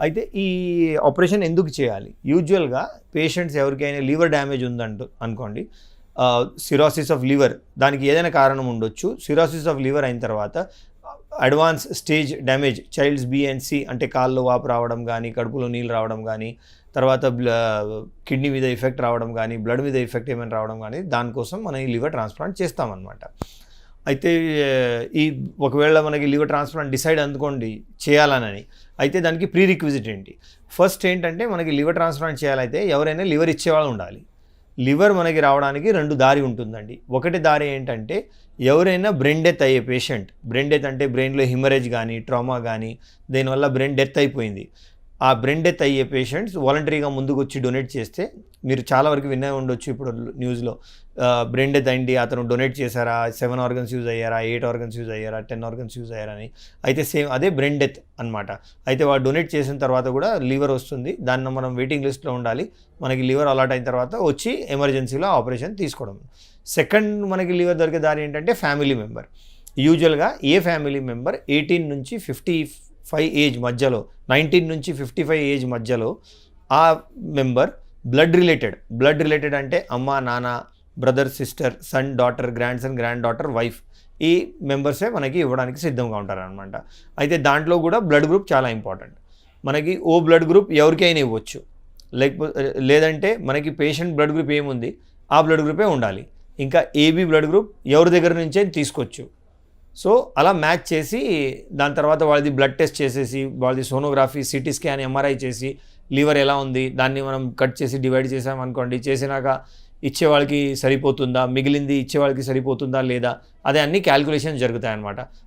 అయితే ఈ ఆపరేషన్ ఎందుకు చేయాలి? యూజువల్‌గా పేషెంట్స్ ఎవరికైనా లివర్ డ్యామేజ్ అనుకోండి, సిరోసిస్ ఆఫ్ లివర్, దానికి ఏదైనా కారణం ఉండొచ్చు. సిరోసిస్ ఆఫ్ లివర్ అయిన తర్వాత advance stage damage, child's B and C, అంటే కాళ్ళు వాపు రావడం కానీ, కడుపులో నీళ్ళు రావడం కానీ, తర్వాత కిడ్నీ మీద ఎఫెక్ట్ రావడం కానీ, బ్లడ్ మీద ఎఫెక్ట్ ఏమైనా రావడం కానీ, దానికోసం మనం ఈ లివర్ ట్రాన్స్ప్లాంట్ చేస్తామన్నమాట. అయితే ఒకవేళ మనకి లివర్ ట్రాన్స్ప్లాంట్ డిసైడ్ అందుకోండి చేయాలనని, అయితే దానికి ప్రీ రిక్విజిట్ ఏంటి? ఫస్ట్ ఏంటంటే మనకి లివర్ ట్రాన్స్ప్లాంట్ చేయాలైతే ఎవరైనా లివర్ ఇచ్చేవాళ్ళు ఉండాలి. లివర్ మనకి రావడానికి 2 దారి ఉంటుందండి. ఒకటి దారి ఏంటంటే ఎవరైనా బ్రెయిన్ డెత్ అయ్యే పేషెంట్, బ్రెయిన్ డెత్ అంటే బ్రెయిన్లో హిమరేజ్ కానీ, ట్రామా కానీ, దీనివల్ల బ్రెయిన్ డెత్ అయిపోయింది. ఆ బ్రెయిన్ డెత్ అయ్యే పేషెంట్స్ వాలంటరీగా ముందుకు వచ్చి డొనేట్ చేస్తే, మీరు చాలా వరకు వినే ఉండొచ్చు ఇప్పుడు న్యూస్లో, బ్రెయిన్ డెత్ అయింది, అతను డొనేట్ చేశారా, 7 ఆర్గన్స్ యూజ్ అయ్యారా, 8 ఆర్గన్స్ యూజ్ అయ్యారా, 10 ఆర్గన్స్ యూజ్ అయ్యారని. అయితే సేమ్ అదే బ్రెయిన్ డెత్ అనమాట. అయితే వాడు డొనేట్ చేసిన తర్వాత కూడా లివర్ వస్తుంది, దాన్ని మనం వెయిటింగ్ లిస్ట్లో ఉండాలి. మనకి లివర్ అలాట్ అయిన తర్వాత వచ్చి ఎమర్జెన్సీలో ఆపరేషన్ తీసుకోవడం. సెకండ్ మనకి లివర్ దొరికే దారి ఏంటంటే ఫ్యామిలీ మెంబర్. యూజువల్గా ఏ ఫ్యామిలీ మెంబర్ 18 నుంచి 55 ఏజ్ మధ్యలో, 19 నుంచి 55 ఏజ్ మధ్యలో ఆ మెంబర్ బ్లడ్ రిలేటెడ్ అంటే అమ్మ, నాన్న, brother, sister, son, daughter, grand son, grand daughter, wife, ఈ మెంబర్సే మనకి ఇవ్వడానికి సిద్ధంగా ఉంటారనమాట. అయితే దాంట్లో కూడా బ్లడ్ గ్రూప్ చాలా ఇంపార్టెంట్. మనకి ఓ బ్లడ్ గ్రూప్ ఎవరికైనా ఇవ్వచ్చు, లేదంటే మనకి పేషెంట్ బ్లడ్ గ్రూప్ ఏముంది ఆ బ్లడ్ గ్రూపే ఉండాలి. ఇంకా ఏబీ బ్లడ్ గ్రూప్ ఎవరి దగ్గర నుంచే తీసుకోవచ్చు. సో అలా మ్యాచ్ చేసి దాని తర్వాత వాళ్ళది బ్లడ్ టెస్ట్ చేసేసి, వాళ్ళది సోనోగ్రఫీ, సిటీ స్కాన్, ఎంఆర్ఐ చేసి లివర్ ఎలా ఉంది దాన్ని మనం కట్ చేసి డివైడ్ చేసామనుకోండి, చేసినాక ఇచ్చేవాళ్ళకి సరిపోతుందా, మిగిలింది ఇచ్చేవాళ్ళకి సరిపోతుందా లేదా, అదే అన్ని క్యాల్కులేషన్ జరుగుతాయన్నమాట.